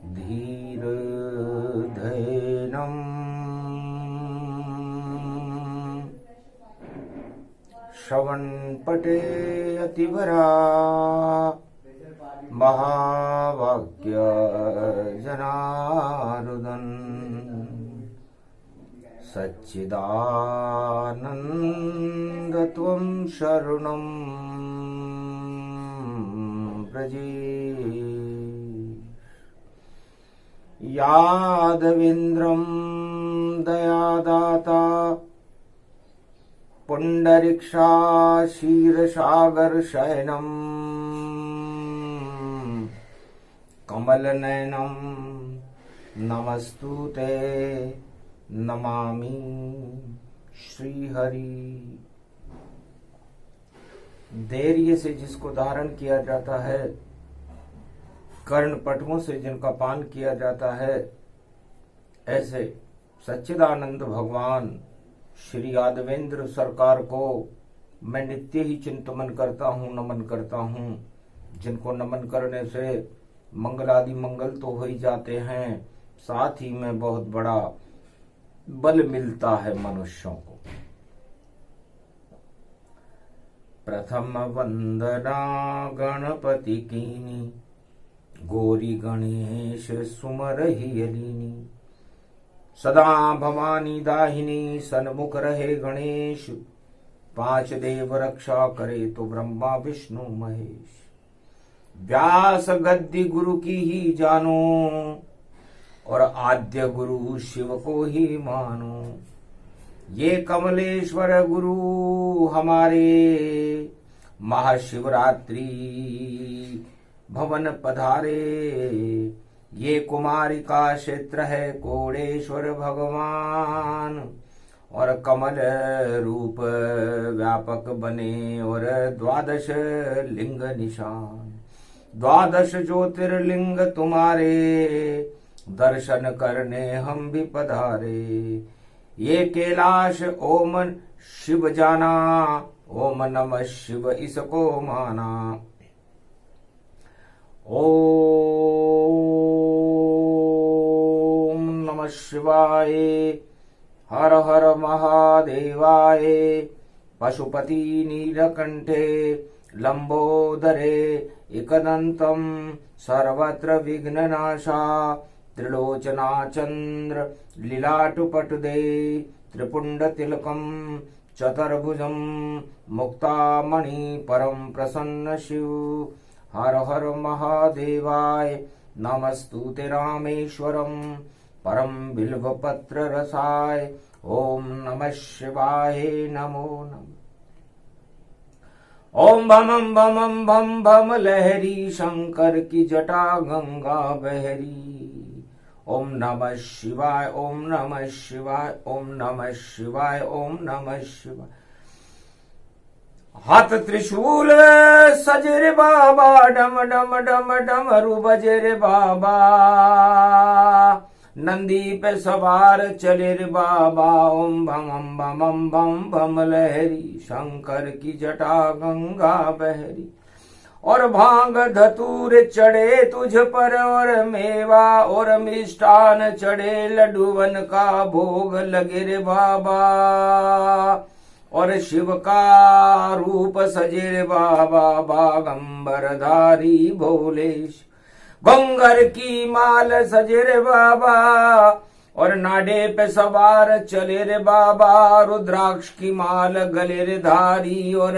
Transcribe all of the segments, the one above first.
धीर धैनम श्रवण पटे अतिभरा महावाक्य जनार्दन सच्चिदानंद त्वं शरणं व्रजे यादवेन्द्रं दयादाता पुंडरीक्षा क्षीरसागर शयनम कमलनयनम नमस्तुते नमामि श्रीहरि। धैर्य से जिसको धारण किया जाता है, कर्णपटुओं से जिनका पान किया जाता है, ऐसे सच्चिदानंद भगवान श्री यादवेंद्र सरकार को मैं नित्य ही चिंतन करता हूँ, नमन करता हूँ। जिनको नमन करने से मंगलादि मंगल तो हो ही जाते हैं, साथ ही में बहुत बड़ा बल मिलता है मनुष्यों को। प्रथम वंदना गणपति कीनी, गौरी गणेश सुमरहि अलीनी। सदा भवानी दाहिनी, सन्मुख रहे गणेश। पांच देव रक्षा करे तो ब्रह्मा विष्णु महेश। व्यास गद्दी गुरु की ही जानो, और आद्य गुरु शिव को ही मानो। ये कमलेश्वर गुरु हमारे, महाशिवरात्रि भवन पधारे। ये कुमारी का क्षेत्र है कोडेश्वर भगवान, और कमल रूप व्यापक बने और 12 लिंग निशान। 12 ज्योतिर्लिंग तुम्हारे, दर्शन करने हम भी पधारे। ये कैलाश ओम शिव जाना, ओम नमः शिव इसको माना। ओम नमः शिवाय, हर हर महादेवाय। पशुपति नीलकंठे लंबोदरे, एकदंतं सर्वत्र विघ्ननाशा। त्रिलोचना चंद्र लीलाटुपटुदे, त्रिपुंड तिलकम चतुर्भुजं मुक्तामणि परम प्रसन्न शिव। हर हर महादेवाय, नमस्तुते रामेश्वरम परम बिल्वपत्र रसाय। ओम नमः शिवाय नमो नमः। ओम भम भम भम भम लहरी, शंकर की जटा गंगा बहरी। ओम नमः शिवाय, ओम नमः शिवाय, ओम नमः शिवाय, ओम नमः शिवाय। हाथ त्रिशूल सजरे बाबा, डम डम डम डमरू बजे रे बाबा। नंदी पे सवार चले रे बाबा। ओम भम भम भम भम लहरी, शंकर की जटा गंगा बहरी। और भांग धतूर चढ़े तुझ पर, और मेवा और मिष्ठान चढ़े लड्डूवन का भोग लगे रे बाबा। और शिव का रूप सजे रे बाबा, बागंबरधारी भोलेश। गंगर की माल सजे रे बाबा, और नाडे पे सवार चले रे बाबा। रुद्राक्ष की माल गले रे धारी, और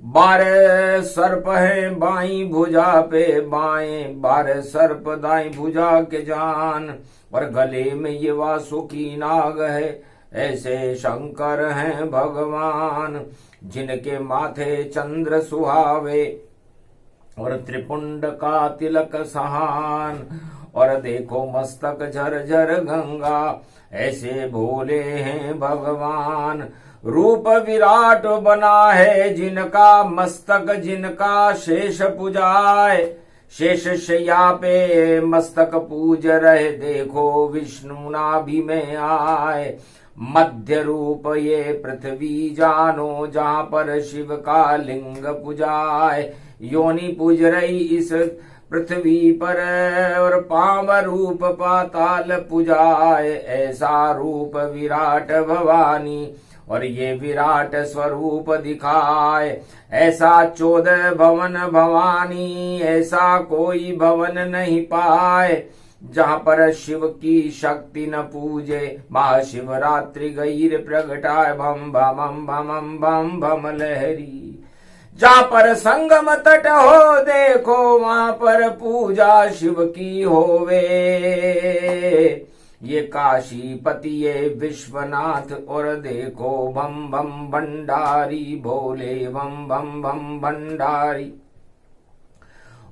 12 सर्प है बाई भुजा पे बाएं, 12 सर्प दाई भुजा के जान। और गले में ये वासुकी नाग है, ऐसे शंकर हैं भगवान। जिनके माथे चंद्र सुहावे, और त्रिपुंड का तिलक सहान। और देखो मस्तक झरझर गंगा, ऐसे भोले हैं भगवान। रूप विराट बना है जिनका, मस्तक जिनका शेष पुजाए। शेष शैया पे मस्तक पूज रहे, देखो विष्णु नाभि में आए। मध्य रूप ये पृथ्वी जानो, जहाँ पर शिव का लिंग पुजाए। योनि पूज रही इस पृथ्वी पर, और पाव रूप पाताल पुजाए, ऐसा रूप विराट भवानी, और ये विराट स्वरूप दिखाए, ऐसा 14 भवन भवानी, ऐसा कोई भवन नहीं पाए, जहाँ पर शिव की शक्ति न पूजे, महाशिवरात्रि गईर प्रगटाए, भम भम भम भम भम लहरी। जहाँ पर संगम तट हो देखो, वहां पर पूजा शिव की होवे, ये काशीपति ये विश्वनाथ, और देखो भम भम भंडारी भोले, भम भम भम भंडारी।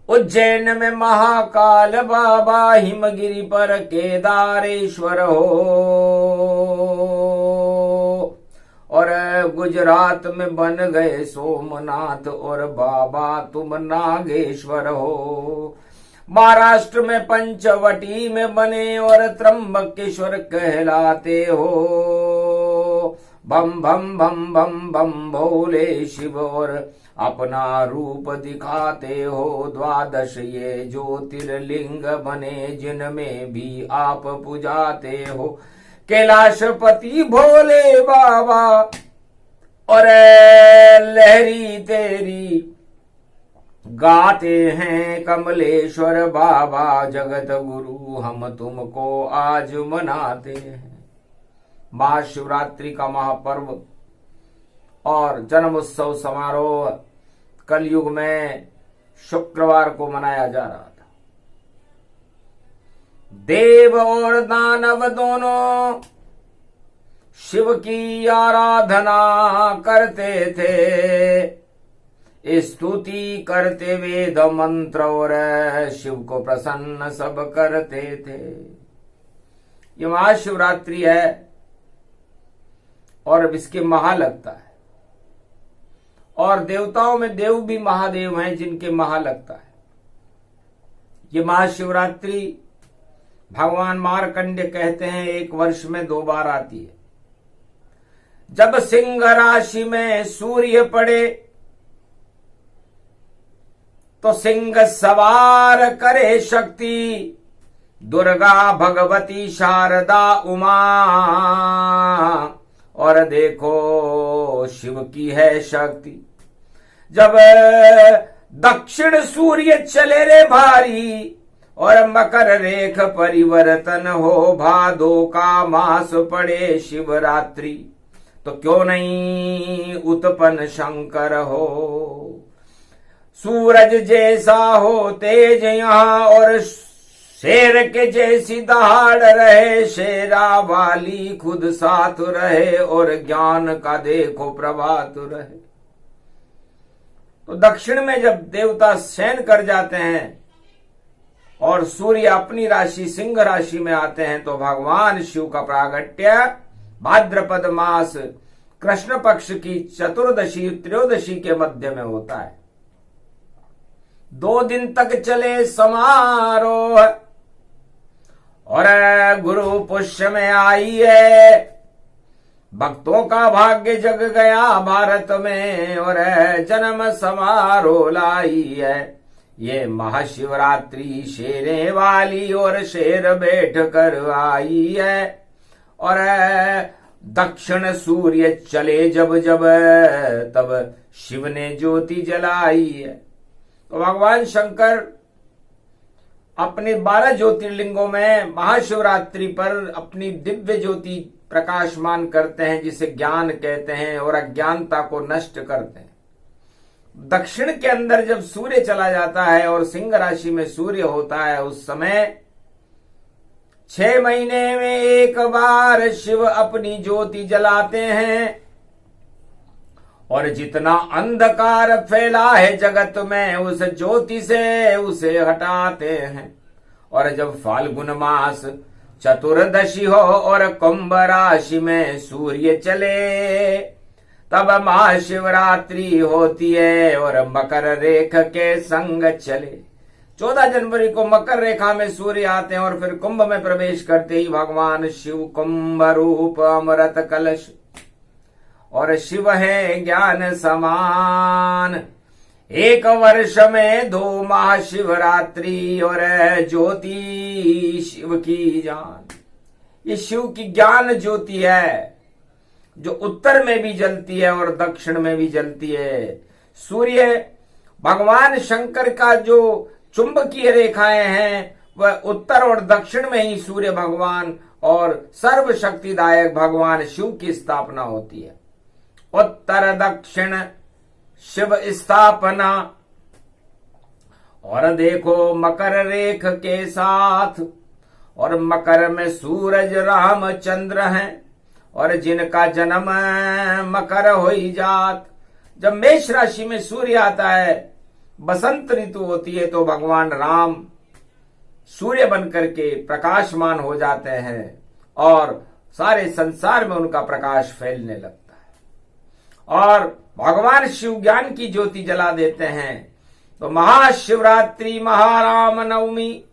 उज्जैन में महाकाल बाबा, हिमगिरी पर केदारेश्वर हो, और गुजरात में बन गए सोमनाथ, और बाबा तुम नागेश्वर हो। महाराष्ट्र में पंचवटी में बने और त्र्यंबकेश्वर कहलाते हो, बम बम बम बम बम भोले शिव, और अपना रूप दिखाते हो। 12 ये ज्योतिर्लिंग बने, जिनमें भी आप पुजाते हो, कैलाशपति भोले बाबा, और लहरी तेरी गाते हैं कमलेश्वर बाबा, जगत गुरु हम तुमको आज मनाते हैं। महाशिवरात्रि का महापर्व और जन्म उत्सव समारोह कलयुग में शुक्रवार को मनाया जा रहा था। देव और दानव दोनों शिव की आराधना करते थे, स्तुति करते वेद मंत्र, और शिव को प्रसन्न सब करते थे। ये महाशिवरात्रि है और इसके महा लगता है, और देवताओं में देव भी महादेव हैं जिनके महा लगता है। ये महाशिवरात्रि भगवान मार्कंडेय कहते हैं 1 वर्ष में 2 बार आती है। जब सिंह राशि में सूर्य पड़े तो सिंह सवार करे शक्ति, दुर्गा भगवती शारदा उमा, और देखो शिव की है शक्ति। जब दक्षिण सूर्य चले रे भारी, और मकर रेख परिवर्तन हो, भादो का मास पड़े शिवरात्रि, तो क्यों नहीं उत्पन्न शंकर हो। सूरज जैसा हो तेज यहाँ, और शेर के जैसी दहाड़ रहे, शेरा वाली खुद साथ रहे, और ज्ञान का देखो प्रभात रहे। तो दक्षिण में जब देवता शयन कर जाते हैं और सूर्य अपनी राशि सिंह राशि में आते हैं, तो भगवान शिव का प्रागट्य भाद्रपद मास कृष्ण पक्ष की चतुर्दशी त्रयोदशी के मध्य में होता है। 2 दिन तक चले समारोह, और गुरु पुष्य में आई है, भक्तों का भाग्य जग गया भारत में, और जन्म समारोह लाई है। ये महाशिवरात्रि शेरे वाली, और शेर बैठ कर आई है, और दक्षिण सूर्य चले जब जब, तब शिव ने ज्योति जलाई है। तो भगवान शंकर अपने 12 ज्योतिर्लिंगों में महाशिवरात्रि पर अपनी दिव्य ज्योति प्रकाशमान करते हैं, जिसे ज्ञान कहते हैं, और अज्ञानता को नष्ट करते हैं। दक्षिण के अंदर जब सूर्य चला जाता है और सिंह राशि में सूर्य होता है, उस समय 6 महीने में 1 बार शिव अपनी ज्योति जलाते हैं, और जितना अंधकार फैला है जगत में, उस ज्योति से उसे हटाते हैं। और जब फाल्गुन मास चतुर्दशी हो और कुंभ राशि में सूर्य चले, तब महाशिवरात्रि होती है, और मकर रेखा के संग चले। 14 जनवरी को मकर रेखा में सूर्य आते हैं, और फिर कुंभ में प्रवेश करते ही भगवान शिव कुंभ रूप अमृत कलश, और शिव है ज्ञान समान। एक वर्ष में 2 महाशिवरात्रि और ज्योति शिव की जान। ये शिव की ज्ञान ज्योति है जो उत्तर में भी जलती है और दक्षिण में भी जलती है। सूर्य भगवान शंकर का जो चुंबकीय रेखाएं हैं वह उत्तर और दक्षिण में ही सूर्य भगवान और सर्व शक्तिदायक भगवान शिव की स्थापना होती है। उत्तर दक्षिण शिव स्थापना। और देखो मकर रेख के साथ, और मकर में सूरज रामचंद्र हैं और जिनका जन्म मकर होई जात। जब मेष राशि में सूर्य आता है, बसंत ऋतु होती है, तो भगवान राम सूर्य बनकर के प्रकाशमान हो जाते हैं और सारे संसार में उनका प्रकाश फैलने लगता है और भगवान शिव ज्ञान की ज्योति जला देते हैं। तो महाशिवरात्रि, महाराम नवमी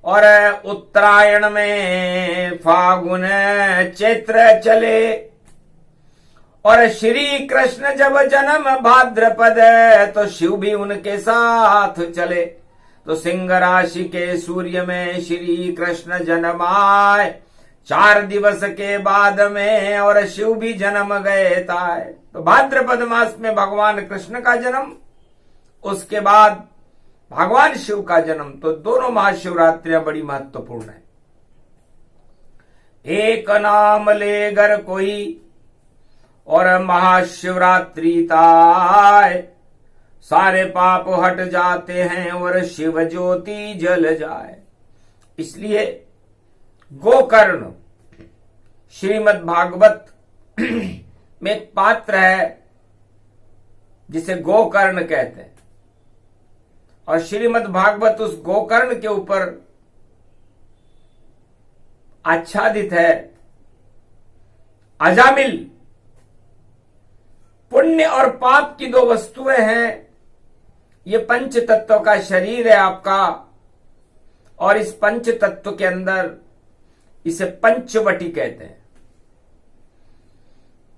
और उत्तरायण में फागुन चैत्र चले और श्री कृष्ण जब जन्म भाद्रपद तो शिव भी उनके साथ चले। तो सिंह राशि के सूर्य में श्री कृष्ण जन्म आए 4 दिवस के बाद में और शिव भी जन्म गए ताए। तो भाद्रपद मास में भगवान कृष्ण का जन्म, उसके बाद भगवान शिव का जन्म। तो दोनों महाशिवरात्रियां बड़ी महत्वपूर्ण है। एक नाम लेगर कोई और महाशिवरात्रि ताय, सारे पाप हट जाते हैं और शिव ज्योति जल जाए। इसलिए गोकर्ण श्रीमद् भागवत में एक पात्र है जिसे गोकर्ण कहते हैं और श्रीमद् भागवत उस गोकर्ण के ऊपर आच्छादित है। अजामिल पुण्य और पाप की 2 वस्तुएं हैं। ये पंच तत्व का शरीर है आपका और इस पंच तत्व के अंदर इसे पंचवटी कहते हैं।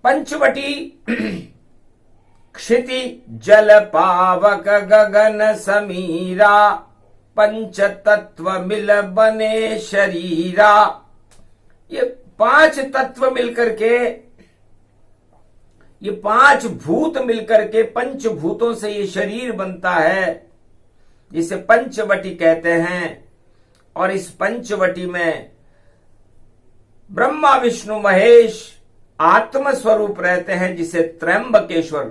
पंचवटी क्षिति जल पावक गगन समीरा, पंच तत्व मिल बने शरीरा। ये 5 तत्व मिलकर के, ये 5 भूत मिलकर के पंचभूतों से ये शरीर बनता है जिसे पंचवटी कहते हैं। और इस पंचवटी में ब्रह्मा विष्णु महेश आत्म स्वरूप रहते हैं जिसे त्र्यंबकेश्वर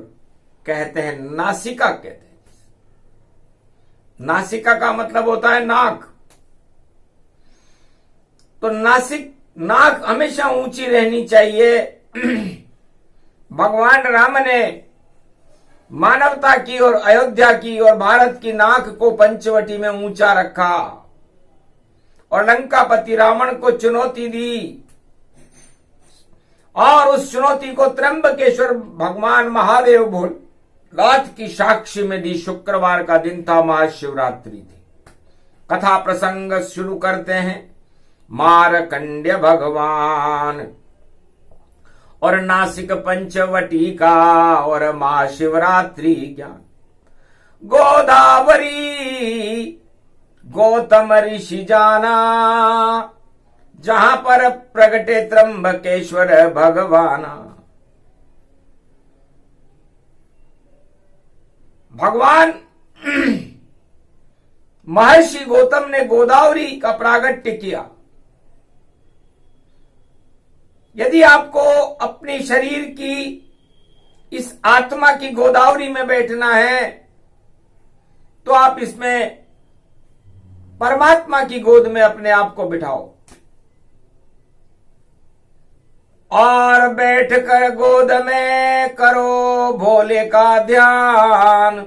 कहते हैं, नासिका कहते हैं। नासिका का मतलब होता है नाक। तो नाक हमेशा ऊंची रहनी चाहिए। भगवान राम ने मानवता की और अयोध्या की और भारत की नाक को पंचवटी में ऊंचा रखा और लंकापति रावण को चुनौती दी और उस चुनौती को त्र्यंबकेश्वर भगवान महादेव भोलेनाथ की साक्षी में दी। शुक्रवार का दिन था, महाशिवरात्रि थी। कथा प्रसंग शुरू करते हैं। मारकंड्य भगवान और नासिक पंचवटी का और महाशिवरात्रि ज्ञान। गोदावरी गौतम ऋषि जाना, जहां पर प्रगटे त्र्यंबकेश्वर भगवाना। भगवान महर्षि गौतम ने गोदावरी का प्रागट्य किया। यदि आपको अपने शरीर की इस आत्मा की गोदावरी में बैठना है तो आप इसमें परमात्मा की गोद में अपने आप को बिठाओ और बैठकर गोद में करो भोले का ध्यान।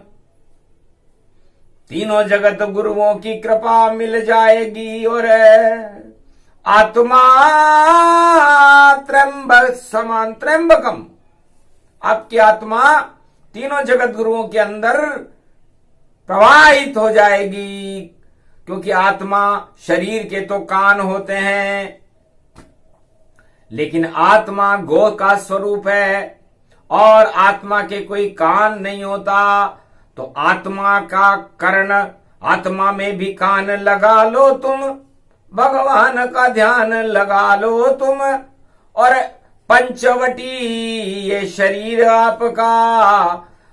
तीनों जगत गुरुओं की कृपा मिल जाएगी और आत्मा त्र्यंबक समान त्र्यंबकम, आपकी आत्मा तीनों जगत गुरुओं के अंदर प्रवाहित हो जाएगी। क्योंकि आत्मा, शरीर के तो कान होते हैं लेकिन आत्मा गो का स्वरूप है और आत्मा के कोई कान नहीं होता। तो आत्मा का कर्ण, आत्मा में भी कान लगा लो तुम, भगवान का ध्यान लगा लो तुम। और पंचवटी ये शरीर आपका,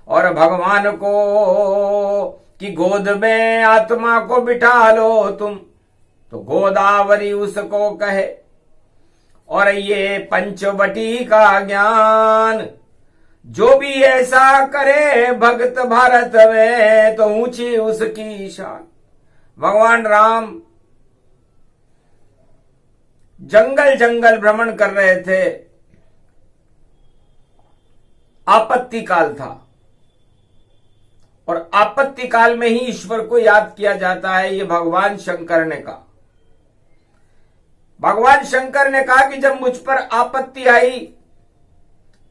और भगवान को की गोद में आत्मा को बिठा लो तुम। तो गोदावरी उसको कहे। और ये पंचवटी का ज्ञान जो भी ऐसा करे भक्त भारत में, तो ऊंची उसकी शान। भगवान राम जंगल जंगल भ्रमण कर रहे थे, आपत्ति काल था, और आपत्ति काल में ही ईश्वर को याद किया जाता है, ये भगवान शंकर ने कहा। भगवान शंकर ने कहा कि जब मुझ पर आपत्ति आई,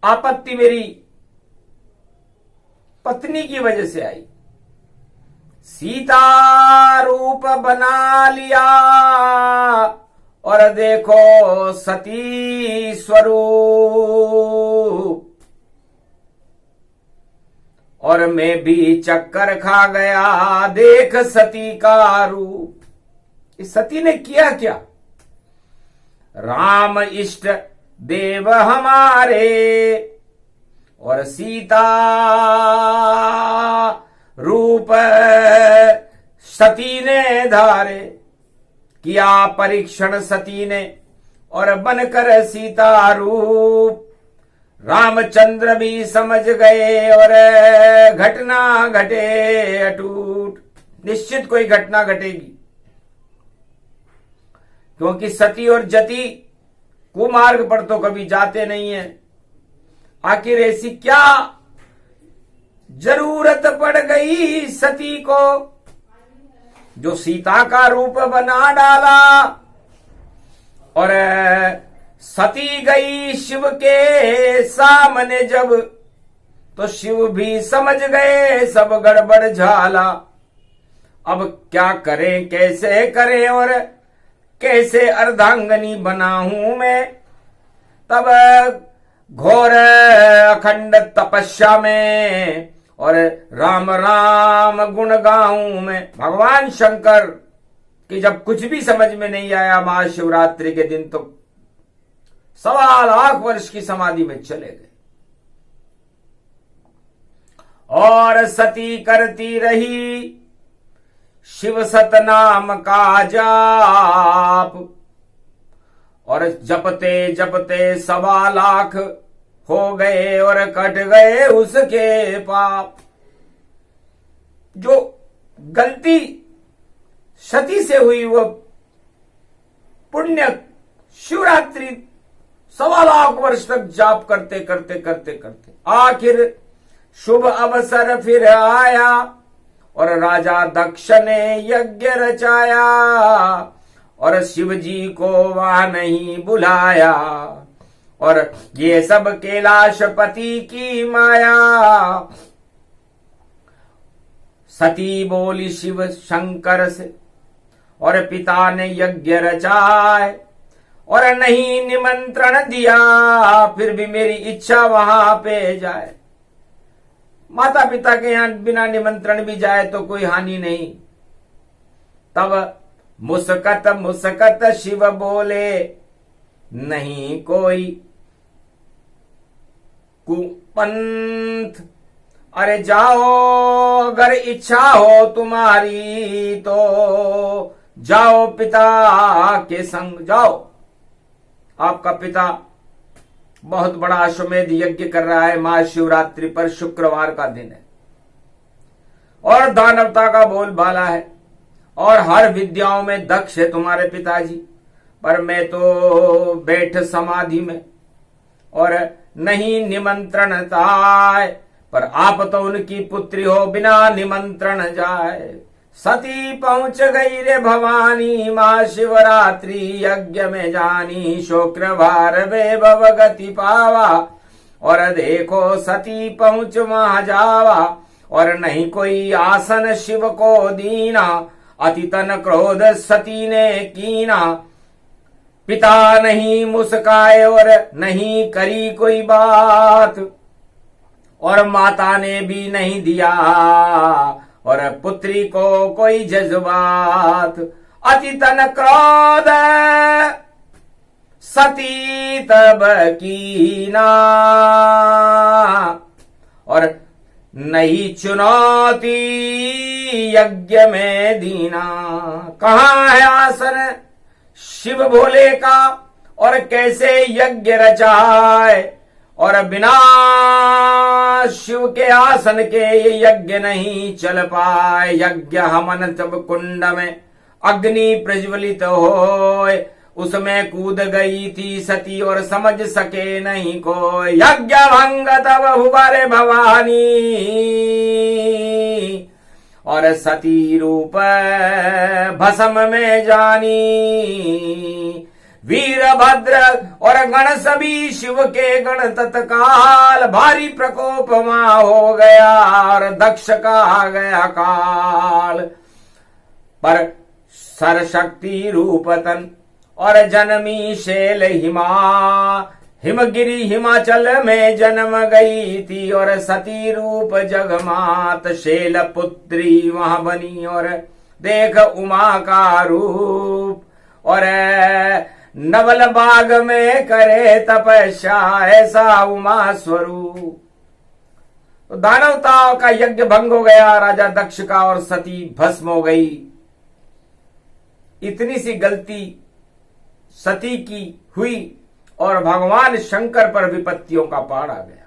आपत्ति मेरी पत्नी की वजह से आई, सीता रूप बना लिया और देखो सती स्वरूप, और मैं भी चक्कर खा गया देख सती का रूप। इस सती ने किया क्या? राम इष्ट देव हमारे और सीता रूप सती ने धारे। किया परीक्षण सती ने और बनकर सीता रूप, रामचंद्र भी समझ गए और घटना घटे अटूट। निश्चित कोई घटना घटेगी, क्योंकि सती और जति कुमार्ग पर तो कभी जाते नहीं है। आखिर ऐसी क्या जरूरत पड़ गई सती को जो सीता का रूप बना डाला। और सती गई शिव के सामने जब, तो शिव भी समझ गए सब गड़बड़ झाला। अब क्या करें, कैसे करें और कैसे अर्धांगनी बनाऊं मैं। तब घोर अखंड तपस्या में और राम राम गुण गाऊं मैं। भगवान शंकर की जब कुछ भी समझ में नहीं आया महाशिवरात्रि के दिन, तो 1.25 लाख वर्ष की समाधि में चले गए। और सती करती रही शिव सतनाम का जाप, और जपते जपते 1.25 लाख हो गए और कट गए उसके पाप। जो गलती सती से हुई वो पुण्य शिवरात्रि 1.25 लाख वर्ष तक जाप करते करते करते करते आखिर शुभ अवसर फिर आया और राजा दक्ष ने यज्ञ रचाया और शिव जी को वहां नहीं बुलाया। और ये सब कैलाशपति की माया। सती बोली शिव शंकर से और पिता ने यज्ञ रचाए और नहीं निमंत्रण दिया, फिर भी मेरी इच्छा वहां पे जाए। माता पिता के यहां बिना निमंत्रण भी जाए तो कोई हानि नहीं। तब मुस्कत मुस्कत शिव बोले नहीं कोई कुपंथ, अरे जाओ अगर इच्छा हो तुम्हारी तो जाओ पिता के संग जाओ। आपका पिता बहुत बड़ा अश्वमेध यज्ञ कर रहा है महाशिवरात्रि पर, शुक्रवार का दिन है और दानवता का बोलबाला है और हर विद्याओं में दक्ष है तुम्हारे पिताजी। पर मैं तो बैठ समाधि में और नहीं निमंत्रण ताए, पर आप तो उनकी पुत्री हो बिना निमंत्रण जाए। सती पहुंच गई रे भवानी महाशिवरात्रि यज्ञ में जानी, शुक्रवार वैभव गति पावा और देखो सती पहुंच वहां जावा। और नहीं कोई आसन शिव को दीना, अतितन क्रोध सती ने कीना। पिता नहीं मुस्काए और नहीं करी कोई बात और माता ने भी नहीं दिया और पुत्री को कोई जज्बात। अति तन क्रोध सती तब कीना और नहीं चुनौती यज्ञ में दीना। कहाँ है आसन शिव भोले का और कैसे यज्ञ रचाए और बिना शिव के आसन के ये यज्ञ नहीं चल पाए। यज्ञ हवन तब कुंड में अग्नि प्रज्वलित होए, उसमें कूद गई थी सती और समझ सके नहीं को। यज्ञ भंग तब हुआ भवानी और सती रूप भस्म में जानी। वीरभद्र और गण सभी शिव के गण तत्काल भारी प्रकोप वहां हो गया और दक्ष का आ गया काल। पर सरशक्ति रूपतन और जन्मी शैल हिमगिरी हिमाचल में जन्म गई थी और सती रूप जगमात शैल पुत्री वहां बनी। और देख उमा का रूप और नवल बाग में करे तपस्या ऐसा उमा स्वरूप। तो दानवताओं का यज्ञ भंग हो गया राजा दक्ष का और सती भस्म हो गई। इतनी सी गलती सती की हुई और भगवान शंकर पर विपत्तियों का पहाड़ आ गया।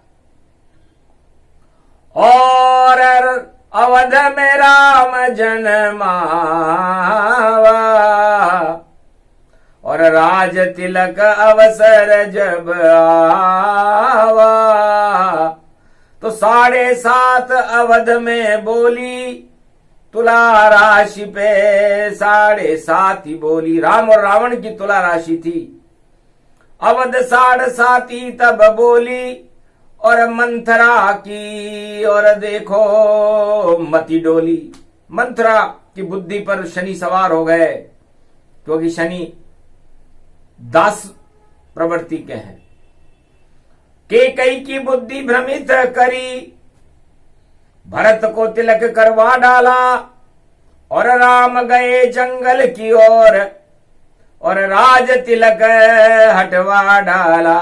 और अवध में राम जन्मावा और राज तिलक अवसर जब आवा तो 7.5 अवध में बोली तुला राशि पे 7.5 ही बोली। राम और रावण की तुला राशि थी, अवध 7.5 ही तब बोली। और मंथरा की और देखो मति डोली। मंथरा की बुद्धि पर शनि सवार हो गए क्योंकि शनि दास प्रवृत्ति के हैं। केकई की बुद्धि भ्रमित करी, भरत को तिलक करवा डाला और राम गए जंगल की ओर और राज तिलक हटवा डाला।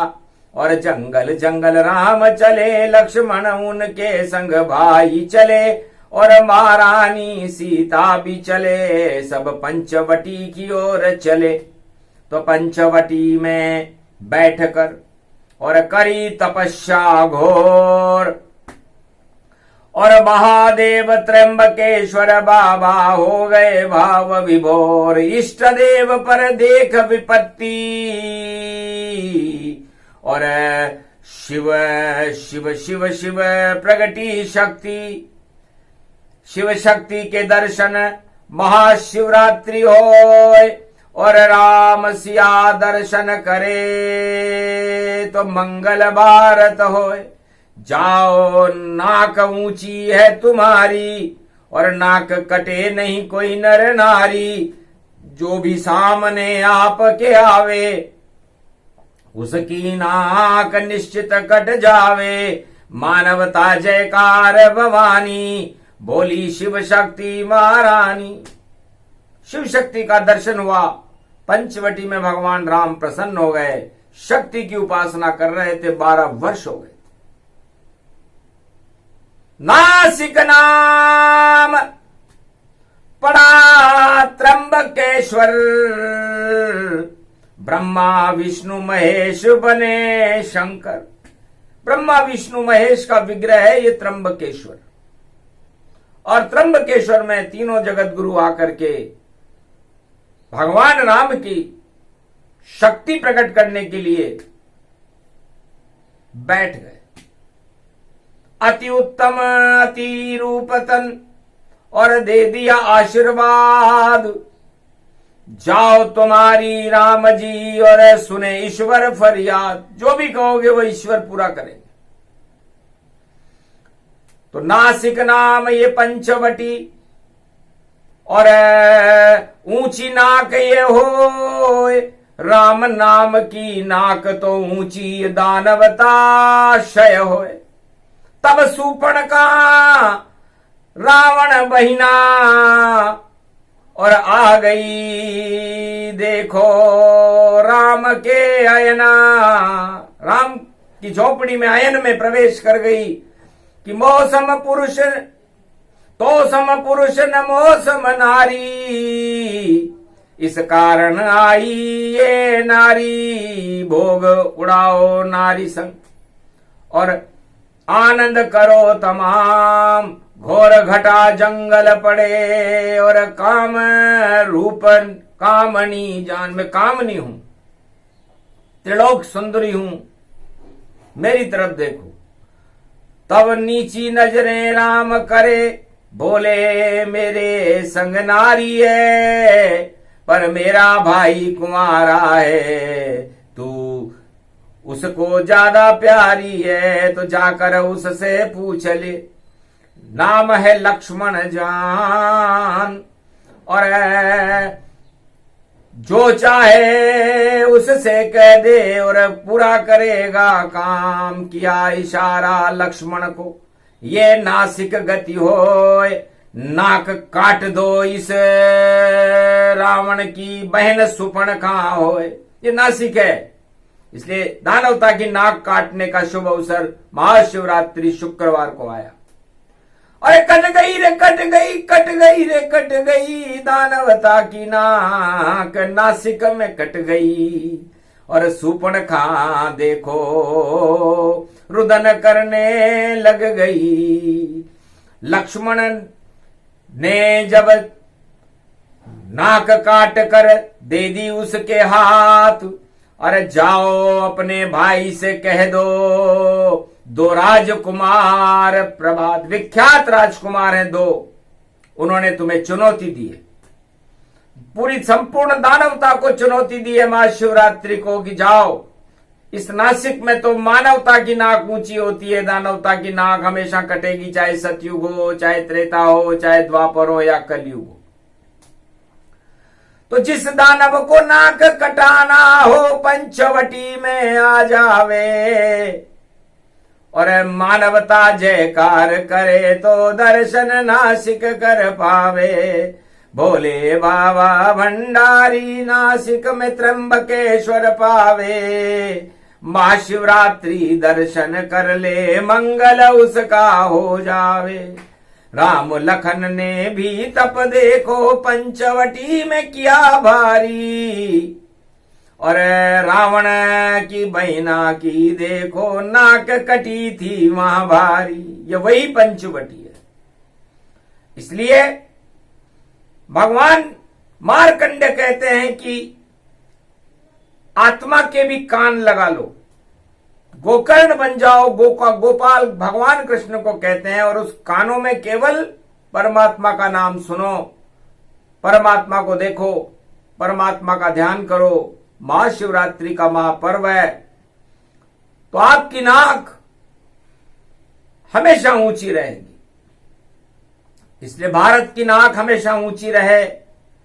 और जंगल जंगल राम चले, लक्ष्मण उनके संग भाई चले और महारानी सीता भी चले, सब पंचवटी की ओर चले। तो पंचवटी में बैठकर और करी तपस्या घोर और महादेव त्र्यंबकेश्वर बाबा हो गए भाव विभोर। इष्ट देव पर देख विपत्ति और शिव शिव शिव शिव प्रगटी शक्ति। शिव शक्ति के दर्शन महाशिवरात्रि होए और राम सिया दर्शन करे तो मंगल भारत होए। जाओ नाक ऊंची है तुम्हारी और नाक कटे नहीं कोई नर नारी। जो भी सामने आपके आवे उसकी नाक निश्चित कट जावे। मानवता जयकार भवानी, बोली शिव शक्ति महारानी। शिव शक्ति का दर्शन हुआ, पंचवटी में भगवान राम प्रसन्न हो गए। शक्ति की उपासना कर रहे थे, 12 वर्ष हो गए। नासिक नाम पड़ा त्र्यंबकेश्वर, ब्रह्मा विष्णु महेश बने शंकर। ब्रह्मा विष्णु महेश का विग्रह है ये त्र्यंबकेश्वर। और त्र्यंबकेश्वर में तीनों जगत गुरु आकर के भगवान राम की शक्ति प्रकट करने के लिए बैठ गए। अति उत्तम अति रूपतन और दे दिया आशीर्वाद। जाओ तुम्हारी राम जी और सुने ईश्वर फरियाद। जो भी कहोगे वो ईश्वर पूरा करेंगे। तो नासिक नाम ये पंचवटी और ऊंची नाक ये हो। राम नाम की नाक तो ऊंची दानवता शय होए। तब सूर्पणखा रावण बहिना और आ गई देखो राम के अयना। राम की झोपड़ी में अयन में प्रवेश कर गई कि मौसम पुरुष तो सम पुरुष न मौसम नारी, इस कारण आई ये नारी भोग उड़ाओ नारी संग, और आनंद करो तमाम। घोर घटा जंगल पड़े और काम रूपन कामनी जान, मैं कामनी हूं, त्रिलोक सुंदरी हूं, मेरी तरफ देखो। तब नीची नजरें राम करे, बोले मेरे संग नारी है, पर मेरा भाई कुंवारा है, तू उसको ज्यादा प्यारी है तो जाकर उससे पूछ ले। नाम है लक्ष्मण जान, और जो चाहे उससे कह दे और पूरा करेगा काम। किया इशारा लक्ष्मण को, ये नासिक गति होए, नाक काट दो इस रावण की बहन सूर्पणखा होए। ये नासिक है, इसलिए दानवता की नाक काटने का शुभ अवसर महाशिवरात्रि शुक्रवार को आया। अरे कट गई रे कट गई, कट गई रे कट गई, दानवता की नाक नासिक में कट गई। और सूर्पणखा देखो रुदन करने लग गई। लक्ष्मण ने जब नाक काट कर दे दी उसके हाथ, अरे जाओ अपने भाई से कह दो राजकुमार प्रभात, विख्यात राजकुमार हैं दो, उन्होंने तुम्हें चुनौती दी है, पूरी संपूर्ण दानवता को चुनौती दी है महाशिवरात्रि को कि जाओ इस नासिक में तो मानवता की नाक ऊंची होती है, दानवता की नाक हमेशा कटेगी, चाहे सतयुग हो, चाहे त्रेता हो, चाहे द्वापर हो या कलयुग हो। तो जिस दानव को नाक कटाना हो पंचवटी में आ जावे, और मानवता जयकार करे तो दर्शन नासिक कर पावे। भोले बाबा भंडारी नासिक में त्र्यंबकेश्वर पावे। महाशिवरात्रि दर्शन कर ले मंगल उसका हो जावे। राम लखन ने भी तप देखो पंचवटी में किया भारी, और रावण की बहिना की देखो नाक कटी थी वहां भारी। ये वही पंचवटी है। इसलिए भगवान मार्कंडेय कहते हैं कि आत्मा के भी कान लगा लो, गोकर्ण बन जाओ। गोपाल भगवान कृष्ण को कहते हैं, और उस कानों में केवल परमात्मा का नाम सुनो, परमात्मा को देखो, परमात्मा का ध्यान करो। महाशिवरात्रि का महापर्व है, तो आपकी नाक हमेशा ऊंची रहेगी। इसलिए भारत की नाक हमेशा ऊंची रहे।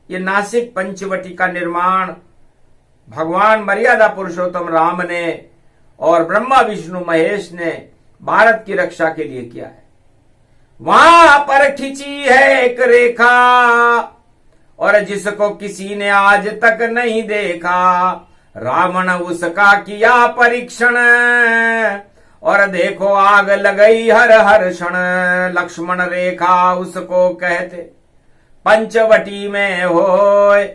ये नासिक पंचवटी का निर्माण भगवान मर्यादा पुरुषोत्तम राम ने और ब्रह्मा विष्णु महेश ने भारत की रक्षा के लिए किया है। वहां पर खिंची है एक रेखा, और जिसको किसी ने आज तक नहीं देखा। रावण उसका किया परीक्षण, और देखो आग लगई हर हर क्षण। लक्ष्मण रेखा उसको कहते पंचवटी में होए,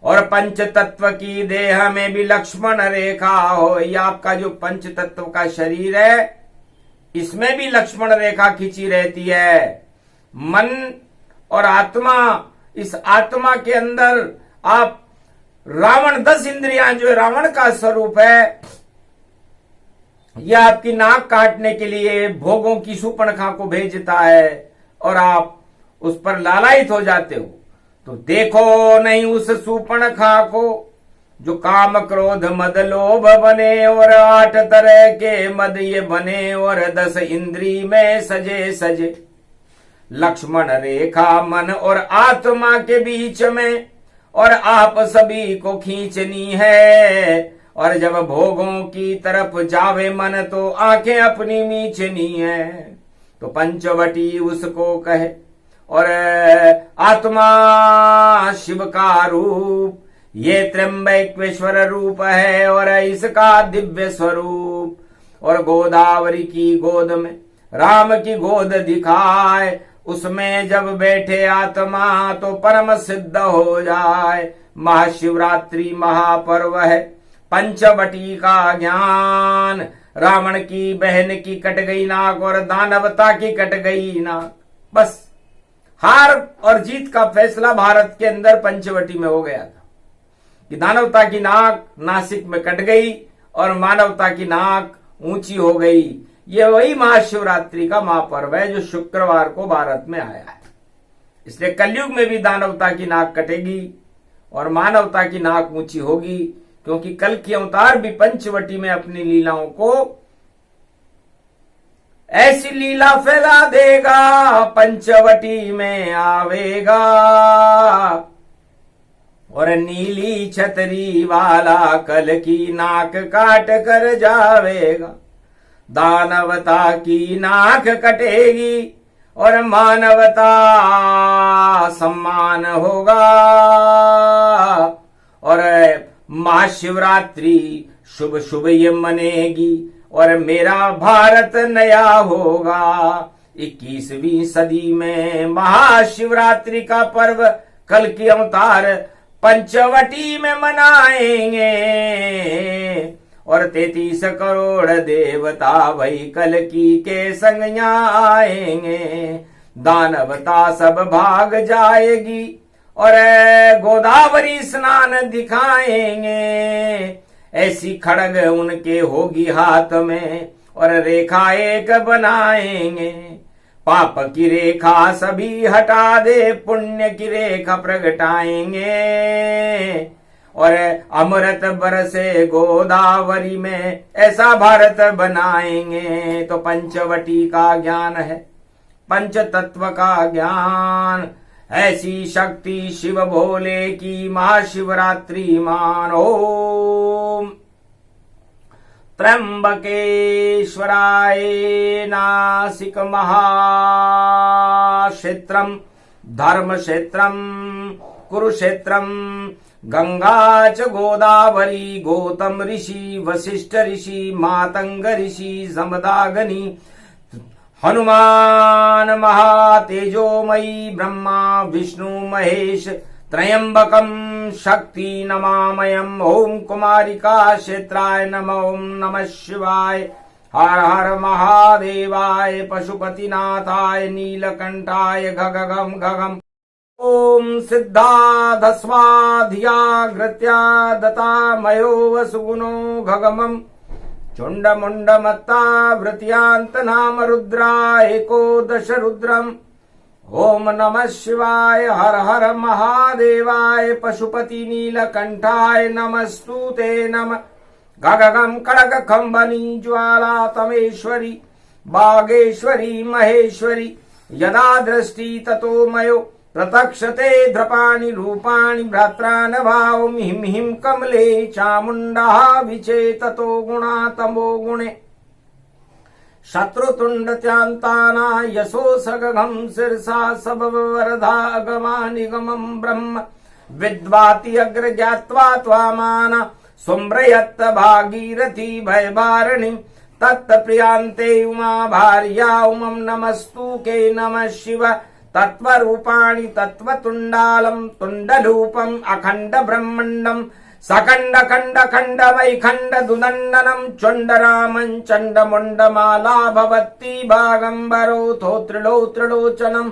और पंच तत्व की देह में भी लक्ष्मण रेखा हो। ये आपका जो पंच तत्व का शरीर है, इसमें भी लक्ष्मण रेखा खींची रहती है। मन और आत्मा, इस आत्मा के अंदर आप रावण 10 इंद्रियां जो रावण का स्वरूप है, यह आपकी नाक काटने के लिए भोगों की सूर्पणखा को भेजता है, और आप उस पर लालायित हो जाते हो। तो देखो नहीं उस सूर्पणखा को जो काम क्रोध मद लोभ बने, और 8 तरह के मद ये बने, और 10 इंद्री में सजे सजे। लक्ष्मण रेखा मन और आत्मा के बीच में, और आप सभी को खींचनी है। और जब भोगों की तरफ जावे मन, तो आंखें अपनी मीचनी है। तो पंचवटी उसको कहे। और आत्मा शिव का रूप, ये त्र्यंबकेश्वर रूप है और इसका दिव्य स्वरूप। और गोदावरी की गोद में राम की गोद दिखाए, उसमें जब बैठे आत्मा तो परम सिद्ध हो जाए। महाशिवरात्रि महापर्व है, पंचवटी का ज्ञान। रावण की बहन की कट गई नाक और दानवता की कट गई नाक। बस हार और जीत का फैसला भारत के अंदर पंचवटी में हो गया था कि दानवता की नाक नासिक में कट गई और मानवता की नाक ऊंची हो गई। ये वही महाशिवरात्रि का महापर्व है जो शुक्रवार को भारत में आया है। इसलिए कलयुग में भी दानवता की नाक कटेगी और मानवता की नाक ऊंची होगी, क्योंकि कल की अवतार भी पंचवटी में अपनी लीलाओं को ऐसी लीला फैला देगा, पंचवटी में आवेगा और नीली छतरी वाला कल की नाक काट कर जावेगा। दानवता की नाक कटेगी और मानवता सम्मान होगा। और महाशिवरात्रि शुभ शुभ ये मनेगी और मेरा भारत नया होगा। 21वीं सदी में महाशिवरात्रि का पर्व कल की अवतार पंचवटी में मनाएंगे और 33 करोड़ देवता वही कल की के संग आएंगे। दानवता सब भाग जाएगी और गोदावरी स्नान दिखाएंगे। ऐसी खड़ग उनके होगी हाथ में और रेखा एक बनाएंगे। पाप की रेखा सभी हटा दे, पुण्य की रेखा प्रगटाएंगे और अमृत बरसे गोदावरी में ऐसा भारत बनाएंगे। तो पंचवटी का ज्ञान है, पंच तत्व का ज्ञान। ऐसी शक्ति शिव भोले की महाशिवरात्रि मान। ओम त्र्यंबकेश्वराय नासिक महाक्षेत्रम धर्म क्षेत्रम कुरुक्षेत्रम गंगा च गोदावरी गौतम ऋषि वशिष्ठ ऋषि मातंग ऋषि समदागनी हनुमान महातेजोमयी ब्रह्मा विष्णु महेश त्रयंबकम शक्ति नमामयम। ओम कुमारिका क्षेत्राय नमः। ओम नमः शिवाय। हर हर महादेवाय पशुपतिनाथाय नीलकंठाय गगगम गगम। ओम सिद्धाधस्वाधियाग्रत्या दतामयो वसुगुणो गगमम चुंडमुंडमत्ता वृत्यांत नाम रुद्रा एकोदश रुद्रम। ओम नमः शिवाय। हर हर महादेवाय पशुपति नीलकंठाय नमस्तुते नमः। गगगम खड़ग खंबनी ज्वाला तमेश्वरी बागेश्वरी महेश्वरी यदा दृष्टि ततो मयो प्रतक्षते द्रपाणि रूपाणि भ्रात्रानभावं हिम हिम कमले चामुंडा विचेततो गुणा तमो गुणे शत्रुतुंड त्यांताना यशो सगघम शिरसा सबवरधा अगमा निगमं ब्रह्म विद्वाति अग्र ज्ञात्वा त्वामाना सुम्रयत्त भागीरथी भयभारिणी तत्प्रियांते उमा भार्या उमं नमस्तु के नमः शिव। तत्वरूपाणि तत्वतुंडालं तुंडलूपम अखंड ब्रह्मंडम सकंड खंड खंड वैखंड दुदंडनम चंडरामं चंडमुंडमाला भवत्ति भागंबरो थोत्रिलो त्रिलोचनम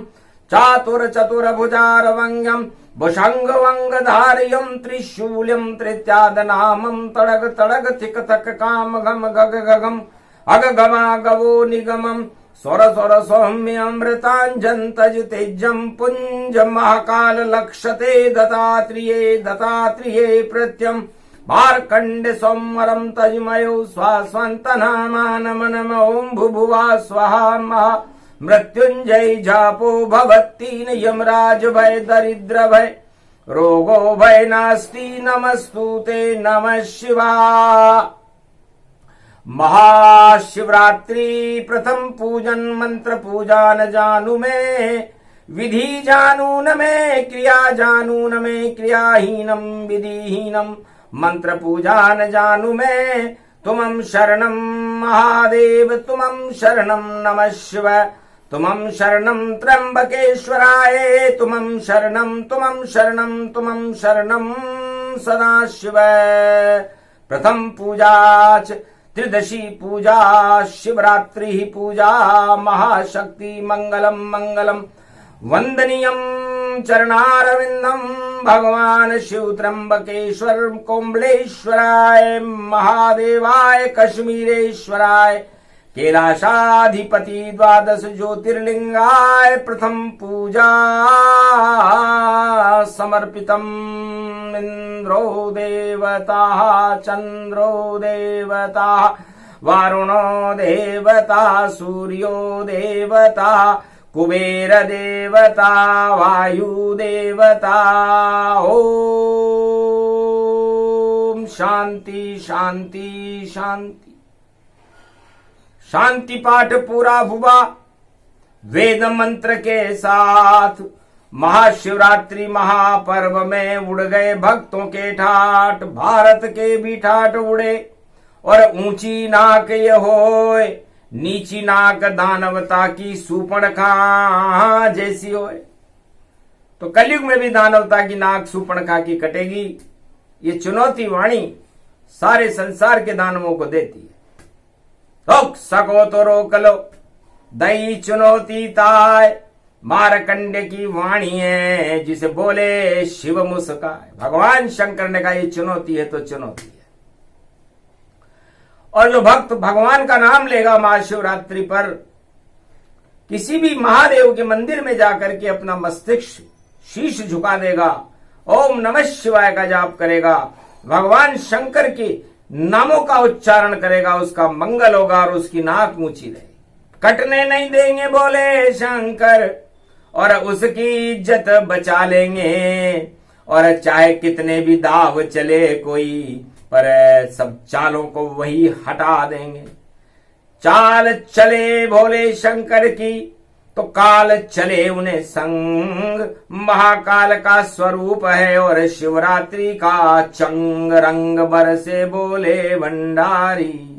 चातुर चतुर्भुजारवंगम भुषंगवंगधार्यं त्रिशूल्यं त्रित्यादनामं तड़ग तड़ग थिक थक काम गम गग गगम अगगमा गवो निगमम स्वर स्वर सौम्य अमृतांजन तेजम पुंज महाकाल लक्षते दत्तात्रेये प्रत्यम मार्कंडे सोमवरम तजमयो स्वास्वन्तनामानमनम। ओम भुभुवा स्वाहा महा मृत्युंजय जापो भवत्तीन यमराज भय दरिद्र भय रोगो भय नास्ति नमस्तुते नमः शिवा। महाशिवरात्रि प्रथम पूजन मंत्र पूजा न जानू मैं, विधि जानू न मैं, क्रिया जानू न मैं, क्रियाहीनम विधिहीनम मंत्र पूजा न जानू मैं। तुमं शरणं महादेव तुमं शरणं नमः शिवाय, तुमं शरणं त्र्यंबकेश्वराय, तुमं शरणं सदाशिवाय। प्रथम पूजा त्रिदशी पूजा शिवरात्रि पूजा महाशक्ति मंगलम मंगलम वंदनीयम चरणारविंदम भगवान शिव त्र्यंबकेश्वर कोम्बलेश्वराय महादेवाय कश्मीरेश्वराय कैलाशाधिपति द्वादश ज्योतिर्लिंगाय प्रथम पूजा समर्पितम। इंद्रो देवता चंद्रो देवता वरुणो देवता सूर्यो देवता कुबेर देवता वायु देवता। ओम शांति शांति शांति। शांति पाठ पूरा हुआ वेद मंत्र के साथ। महाशिवरात्रि महापर्व में उड़ गए भक्तों के ठाट, भारत के भी ठाट उड़े। और ऊंची नाक ये होए, नीची नाक दानवता की सूर्पणखा जैसी होए। तो कलयुग में भी दानवता की नाक सूर्पणखा की कटेगी। ये चुनौती वाणी सारे संसार के दानवों को देती है। रोक सको तो रोक लो, दई चुनौती ताय। मारकंडे की वाणी है, जिसे बोले शिव मुस्काए। भगवान शंकर ने कहा ये चुनौती है तो चुनौती है। और जो भक्त भगवान का नाम लेगा महाशिवरात्रि पर, किसी भी महादेव के मंदिर में जाकर के अपना मस्तिष्क शीश झुका देगा, ओम नमः शिवाय का जाप करेगा, भगवान शंकर के नामों का उच्चारण करेगा, उसका मंगल होगा और उसकी नाक ऊंची रहेगी। कटने नहीं देंगे बोले शंकर, और उसकी इज्जत बचा लेंगे। और चाहे कितने भी दाव चले कोई, पर सब चालों को वही हटा देंगे। चाल चले भोले शंकर की, तो काल चले उन्हें संग। महाकाल का स्वरूप है और शिवरात्रि का चंग। रंग बरसे बोले भंडारी,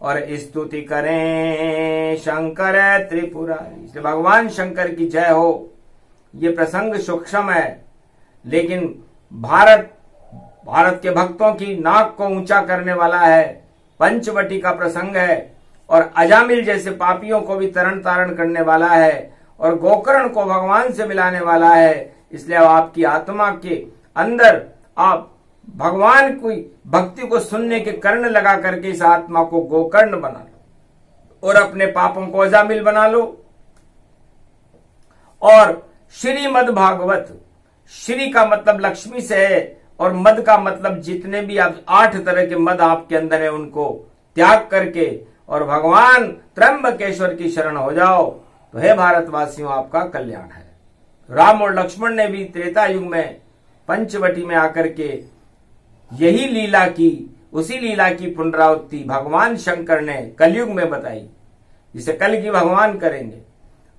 और स्तुति करें शंकर त्रिपुरारी। इसलिए भगवान शंकर की जय हो। ये प्रसंग सूक्ष्म है, लेकिन भारत के भक्तों की नाक को ऊंचा करने वाला है। पंचवटी का प्रसंग है, और अजामिल जैसे पापियों को भी तरण तारण करने वाला है, और गोकर्ण को भगवान से मिलाने वाला है। इसलिए आपकी आत्मा के अंदर आप भगवान की भक्ति को सुनने के कर्ण लगा करके इस आत्मा को गोकर्ण बना लो, और अपने पापों को अजामिल बना लो। और श्रीमद् भागवत, श्री का मतलब लक्ष्मी से है, और मद का मतलब जितने भी आप 8 तरह के मद आपके अंदर है उनको त्याग करके और भगवान त्र्यंबकेश्वर की शरण हो जाओ, तो हे भारतवासियों आपका कल्याण है। राम और लक्ष्मण ने भी त्रेता युग में पंचवटी में आकर के यही लीला की, उसी लीला की पुनरावृत्ति भगवान शंकर ने कलयुग में बताई, जिसे कल की भगवान करेंगे।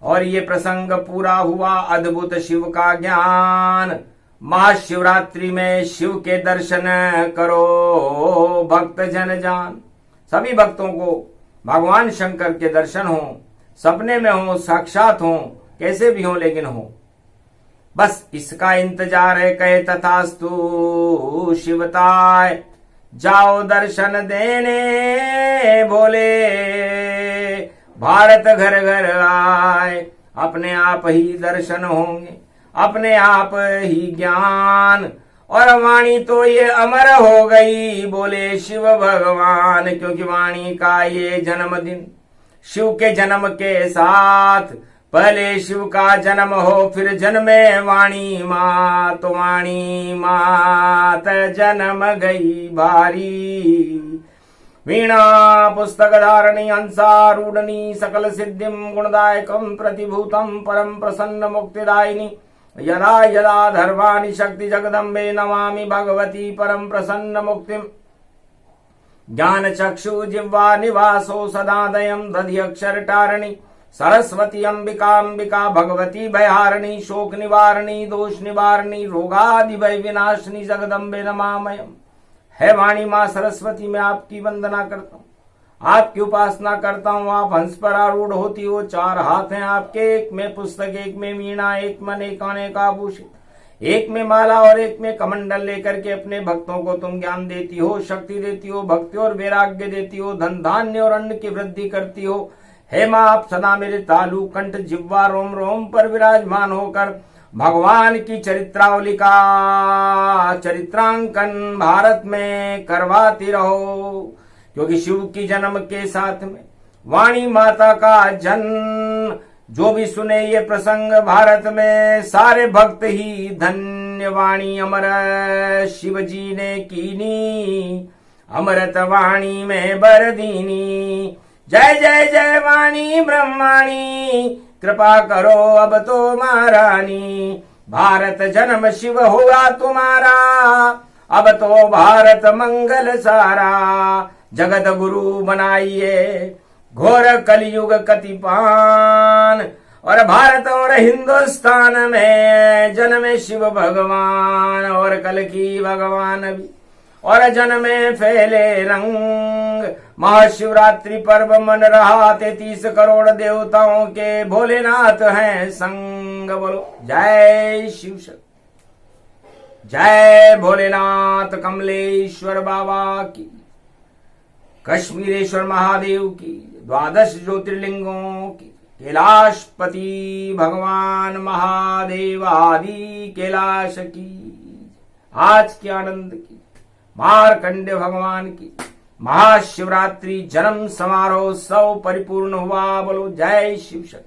और ये प्रसंग पूरा हुआ अद्भुत शिव का ज्ञान। महाशिवरात्रि में शिव के दर्शन करो भक्त जन जान। सभी भक्तों को भगवान शंकर के दर्शन हो, सपने में हो, साक्षात हो, कैसे भी हो, लेकिन हो। बस इसका इंतजार है, कहे तथास्तु शिवताय। जाओ दर्शन देने भोले, भारत घर घर आए। अपने आप ही दर्शन होंगे, अपने आप ही ज्ञान। और वाणी तो ये अमर हो गई, बोले शिव भगवान। क्योंकि वाणी का ये जन्मदिन, शिव के जन्म के साथ पहले शिव का जन्म हो, फिर जन्मे वाणी मात। वाणी मात जन्म गई भारी। वीणा पुस्तक धारणी हंसारूढ़नी सकल सिद्धिम गुणदायकम प्रतिभूतम परम प्रसन्न मुक्तिदायिनी। यदा यदा धर्वाणि शक्ति जगदम्बे नमामि भगवती परम प्रसन्न मुक्तिम। ज्ञान चक्षु जिह्वा निवासो सदादयम् दधि अक्षर टारणी सरस्वती अंबिका अंबिका भगवती भयहारिणी शोक निवारणी दोष निवारणी रोगादि भय विनाशिनी जगदम्बे नमामयम्। है वाणी माँ सरस्वती, मैं आपकी वंदना करता हूँ, आपकी उपासना करता हूँ। आप हंस पर आरूढ़ होती हो, चार हाथ हैं आपके, एक में पुस्तक, एक में वीणा, एक में अनेक आभूषित, एक में माला और एक में कमंडल लेकर के अपने भक्तों को तुम ज्ञान देती हो, शक्ति देती हो, भक्ति और वैराग्य देती हो, धन धान्य और अन्न की वृद्धि करती हो। हे माँ, आप सदा मेरे तालु कंठ जिह्वा रोम रोम पर विराजमान होकर भगवान की चरित्रावली का चरित्रांकन भारत में करवाती रहो, क्योंकि शिव की जन्म के साथ में वाणी माता का जन्म जो भी सुने ये प्रसंग भारत में सारे भक्त ही धन्य वाणी अमर शिव जी ने कीनी, अमृत वाणी में बरदीनी। जय जय जय वाणी ब्रह्माणी, कृपा करो अब तो महारानी, भारत जन्म शिव हुआ तुम्हारा, अब तो भारत मंगल सारा, जगत गुरु बनाइए घोर कलयुग कतिपान, और भारत और हिंदुस्तान में जन्मे शिव भगवान और कल की भगवान भी, और जन में फैले रंग। महाशिवरात्रि पर्व मन रहा 33 करोड़ देवताओं के भोलेनाथ हैं संग। बोलो जय शिव शक्ति, जय भोलेनाथ कमलेश्वर बाबा की, कश्मीरेश्वर महादेव की, 12 ज्योतिर्लिंगों की, कैलाशपति भगवान महादेव आदि कैलाश की, आज के आनंद की, मार्कंडे भगवान की महाशिवरात्रि जन्म समारोह सब परिपूर्ण हुआ। बोलो जय शिव शक्ति।